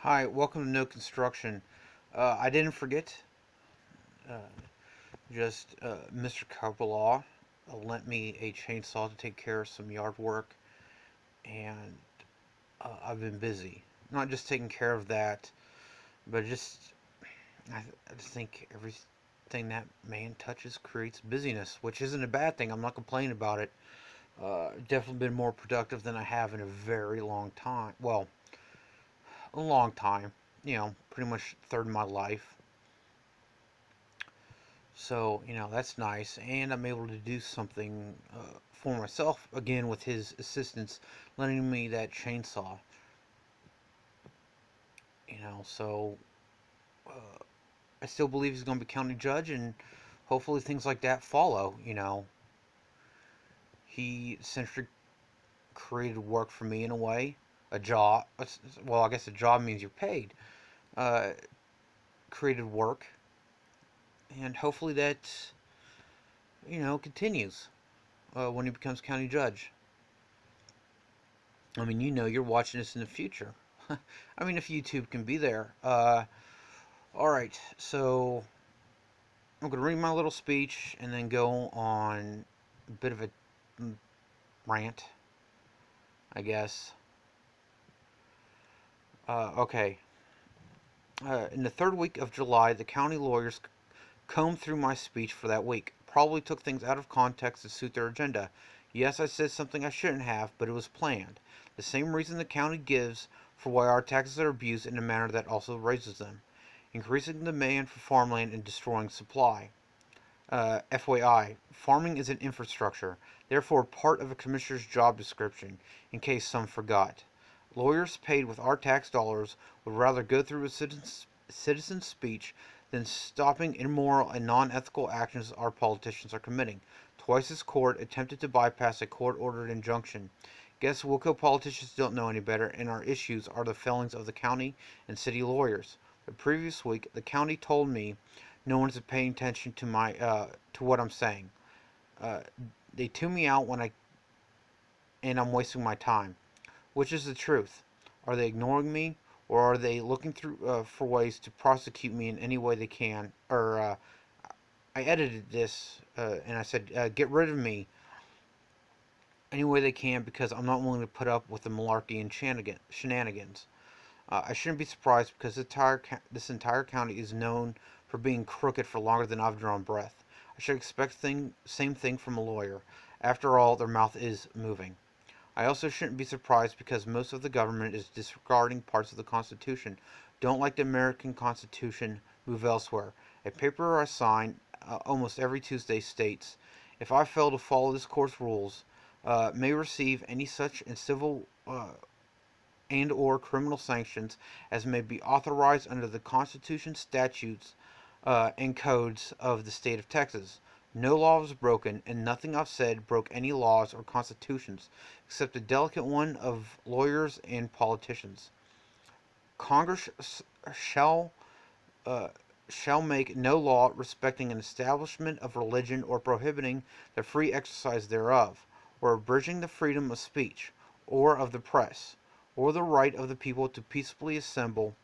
Hi, welcome to No Construction. I didn't forget. Uh, Mr. Kabbalah lent me a chainsaw to take care of some yard work, and I've been busy. Not just taking care of that, but I just think everything that man touches creates busyness, which isn't a bad thing. I'm not complaining about it. Definitely been more productive than I have in a very long time. Well, a long time. Pretty much third of my life. So, that's nice. And I'm able to do something for myself again with his assistance, lending me that chainsaw. So I still believe he's going to be county judge, and hopefully things like that follow. He essentially created work for me in a way. A job. Well, I guess a job means you're paid. Uh, Created work, and hopefully that, continues when he becomes county judge. I mean, you're watching this in the future. I mean, if YouTube can be there. All right, so I'm going to read my little speech and then go on a bit of a rant, I guess. Okay. In the third week of July, the county lawyers combed through my speech for that week. Probably took things out of context to suit their agenda. Yes, I said something I shouldn't have, but it was planned. The same reason the county gives for why our taxes are abused in a manner that also raises them. Increasing demand for farmland and destroying supply. FYI, farming is an infrastructure, therefore part of a commissioner's job description, in case some forgot. Lawyers paid with our tax dollars would rather go through a citizen's speech than stopping immoral and non-ethical actions our politicians are committing. Twice this court attempted to bypass a court-ordered injunction. Guess Wilco politicians don't know any better, and our issues are the failings of the county and city lawyers. The previous week, the county told me no one's paying attention to to what I'm saying. Uh, they tune me out and I'm wasting my time. Which is the truth? Are they ignoring me, or are they looking through for ways to prosecute me in any way they can? Or I edited this and I said, get rid of me any way they can because I'm not willing to put up with the malarkey and shenanigans. I shouldn't be surprised because this entire county is known for being crooked for longer than I've drawn breath. I should expect same thing from a lawyer. After all, their mouth is moving. I also shouldn't be surprised because most of the government is disregarding parts of the Constitution. Don't like the American Constitution, move elsewhere. A paper I sign almost every Tuesday states, if I fail to follow this court's rules, may receive any such in civil and or criminal sanctions as may be authorized under the Constitution, statutes, and codes of the state of Texas. No law was broken, and nothing I've said broke any laws or constitutions, except the delicate one of lawyers and politicians. Congress shall uh, shall make no law respecting an establishment of religion or prohibiting the free exercise thereof, or abridging the freedom of speech, or of the press, or the right of the people to peaceably assemble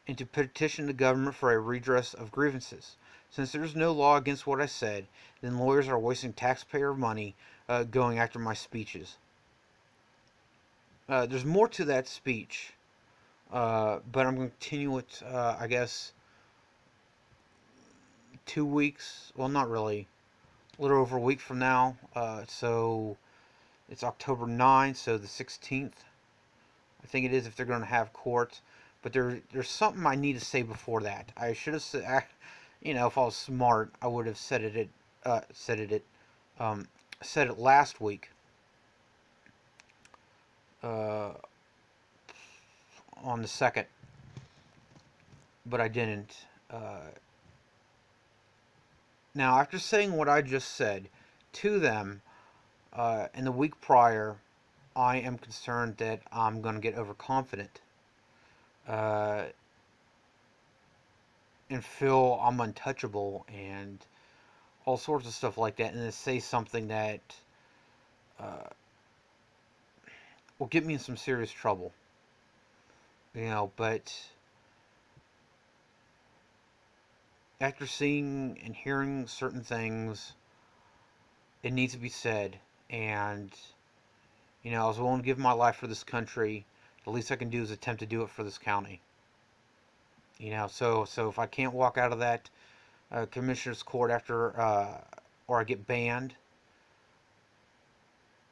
and to petition the government for a redress of grievances. Since there is no law against what I said, then lawyers are wasting taxpayer money going after my speeches. There's more to that speech, but I'm going to continue it, I guess, 2 weeks. Well, not really. A little over a week from now. So it's October 9th, so the 16th. I think it is if they're going to have court. But there's something I need to say before that. I should have said, if I was smart, I would have said it last week. On the 2nd, but I didn't. Now, after saying what I just said to them in the week prior, I am concerned that I'm going to get overconfident uh, and feel I'm untouchable and all sorts of stuff like that, and then say something that uh, will get me in some serious trouble. But after seeing and hearing certain things, it needs to be said. And, I was willing to give my life for this country. The least I can do is attempt to do it for this county. So if I can't walk out of that commissioner's court or I get banned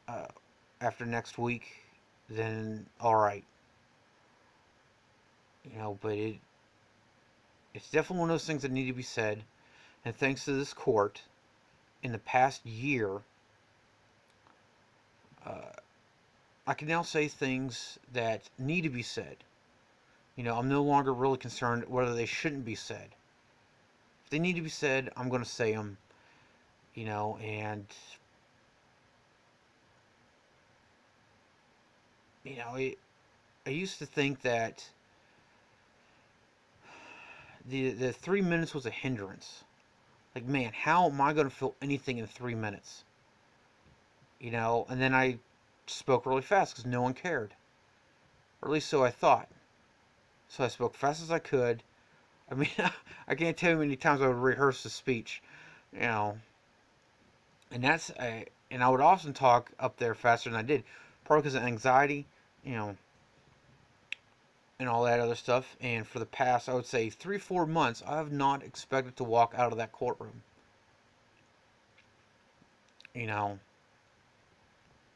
uh, after next week, then all right. But it's definitely one of those things that need to be said. And thanks to this court, in the past year, uh, I can now say things that need to be said. I'm no longer really concerned whether they shouldn't be said. If they need to be said, I'm going to say them. And I used to think that the 3 minutes was a hindrance. Like, man, how am I going to feel anything in 3 minutes? And then I spoke really fast because no one cared. Or at least so I thought. So I spoke fast as I could. I mean, I can't tell you how many times I would rehearse the speech, and I would often talk up there faster than I did, probably because of anxiety, and all that other stuff. And for the past, I would say 3-4 months, I have not expected to walk out of that courtroom.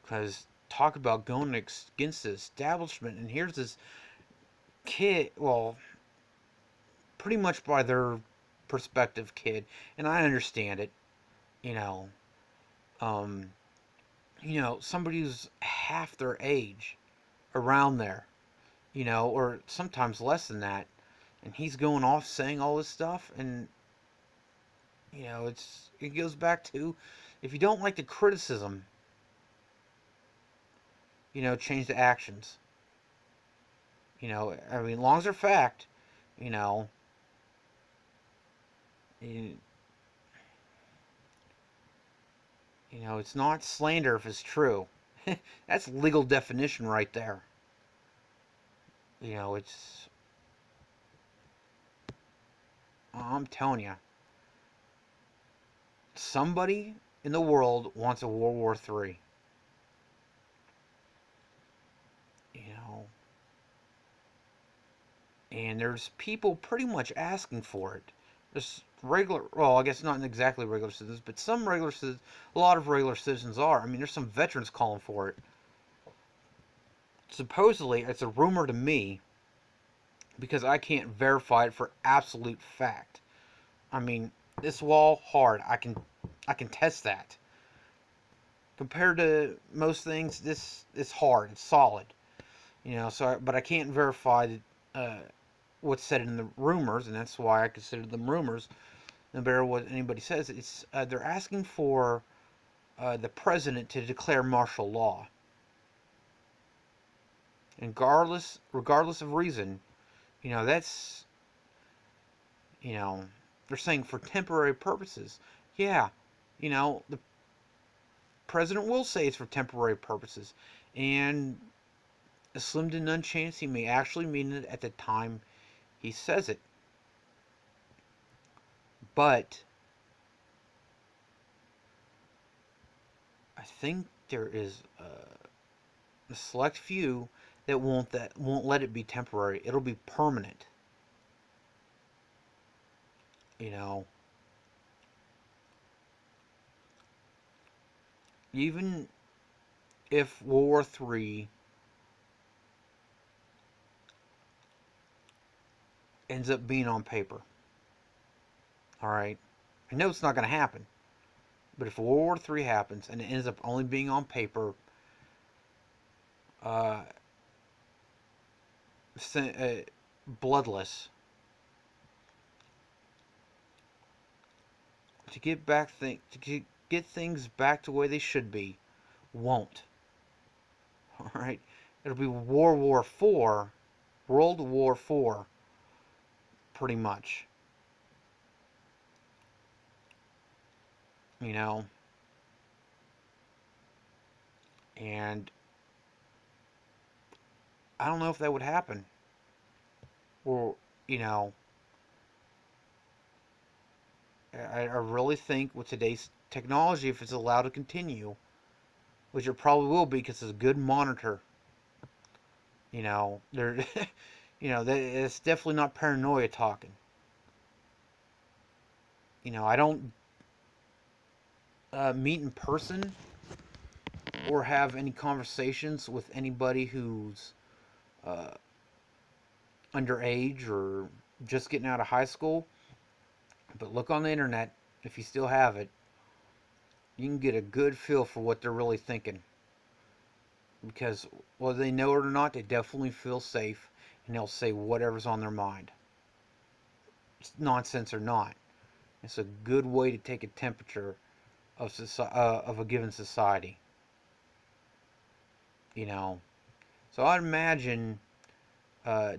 Because talk about going against the establishment, and here's this kid, well, pretty much by their perspective kid, and I understand it, um, somebody who's half their age, around there, or sometimes less than that, and he's going off saying all this stuff, and, it goes back to, if you don't like the criticism, change the actions. I mean, long as they're fact, you know, you, it's not slander if it's true. That's legal definition right there. It's, I'm telling you, somebody in the world wants a World War III. And there's people pretty much asking for it. There's regular, well, I guess not exactly regular citizens, but some regular citizens, a lot of regular citizens are. I mean, there's some veterans calling for it. Supposedly, it's a rumor to me because I can't verify it for absolute fact. I mean, this wall hard. I can test that. Compared to most things, this is hard. It's solid. But I can't verify what's said in the rumors, and that's why I consider them rumors. No matter what anybody says, it's they're asking for the president to declare martial law. And regardless of reason, that's, they're saying for temporary purposes. Yeah, the president will say it's for temporary purposes, and a slim to none chance he may actually mean it at the time he says it. But I think there is a select few that won't let it be temporary. It'll be permanent. Even if World War III ends up being on paper. Alright? I know it's not going to happen. But if World War III happens and it ends up only being on paper, bloodless, to get things back to where they should be, won't. Alright? It'll be World War IV, pretty much. And I don't know if that would happen. Or, you know, I really think with today's technology, if it's allowed to continue, which it probably will be because it's a good monitor, you know, there, it's definitely not paranoia talking. You know, I don't meet in person or have any conversations with anybody who's uh, underage or just getting out of high school. But look on the internet, if you still have it, you can get a good feel for what they're really thinking. Because whether they know it or not, they definitely feel safe and they'll say whatever's on their mind. It's nonsense or not. It's a good way to take a temperature of a given society. You know, so I'd imagine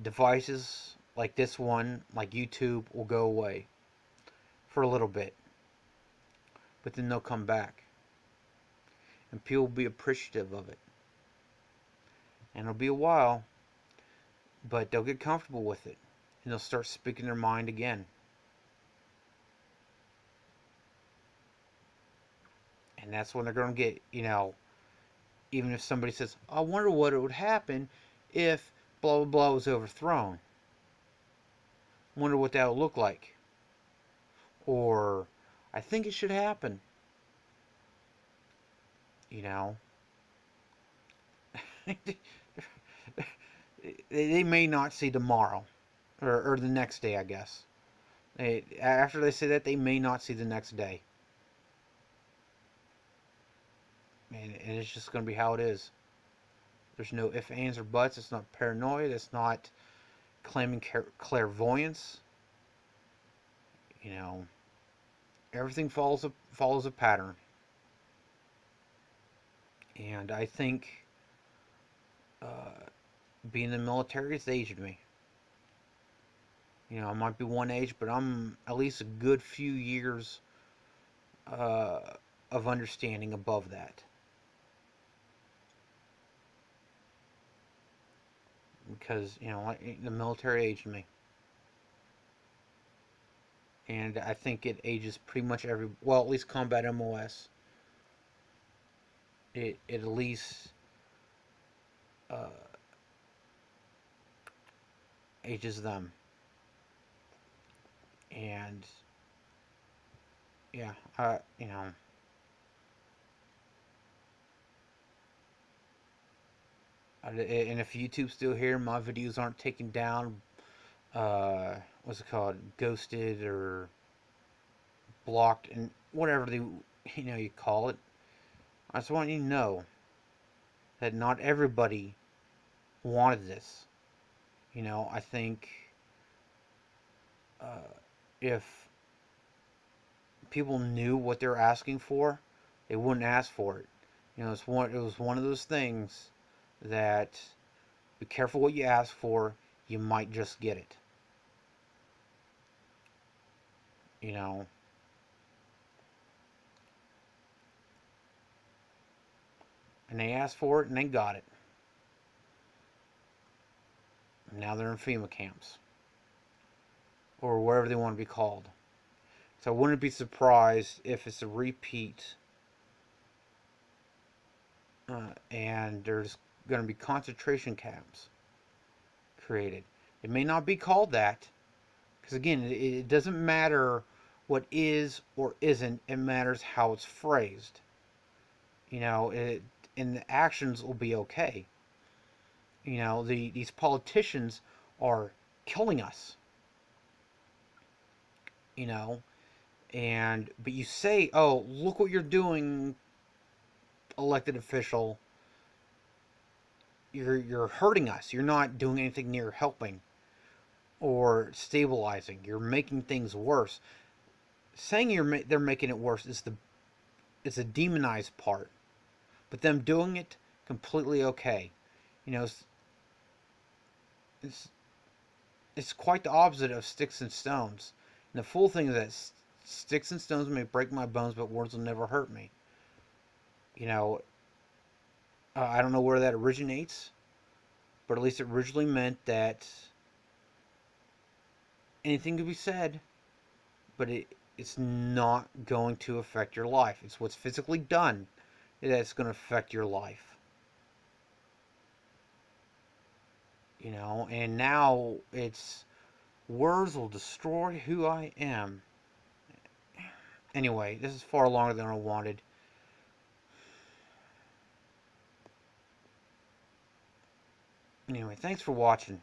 devices like this one, like YouTube, will go away for a little bit, but then they'll come back, and people will be appreciative of it. And it'll be a while, but they'll get comfortable with it, and they'll start speaking their mind again. And that's when they're going to get, even if somebody says, I wonder what it would happen if blah blah blah was overthrown. Wonder what that would look like. Or, I think it should happen. You know. They may not see tomorrow. Or the next day, I guess. After they say that, they may not see the next day. And it's just going to be how it is. There's no ifs, ands, or buts. It's not paranoia. It's not claiming clairvoyance. You know, everything follows a pattern. And I think being in the military has aged me. You know, I might be one age, but I'm at least a good few years uh, of understanding above that. Because, the military aged me. And I think it ages pretty much well, at least combat MOS. It at least uh, ages them. And, yeah, and if YouTube's still here, my videos aren't taken down, what's it called, ghosted or blocked, and whatever you call it. I just want you to know that not everybody wanted this. I think if people knew what they were asking for, they wouldn't ask for it. It was one of those things that, be careful what you ask for, you might just get it. And they asked for it and they got it. And now they're in FEMA camps. Or wherever they want to be called. So I wouldn't be surprised if it's a repeat and there's going to be concentration camps created. It may not be called that, because again, it doesn't matter what is or isn't, it matters how it's phrased. And the actions will be okay. These politicians are killing us. But you say, oh, look what you're doing, elected official. You're hurting us. You're not doing anything near helping or stabilizing. You're making things worse. Saying they're making it worse is the demonized part, but them doing it completely okay. It's quite the opposite of sticks and stones. And the full thing is that sticks and stones may break my bones, but words will never hurt me. I don't know where that originates, But at least it originally meant that anything could be said, but it's not going to affect your life. It's what's physically done that's going to affect your life. And now it's words will destroy who I am. Anyway, this is far longer than I wanted. Anyway, thanks for watching.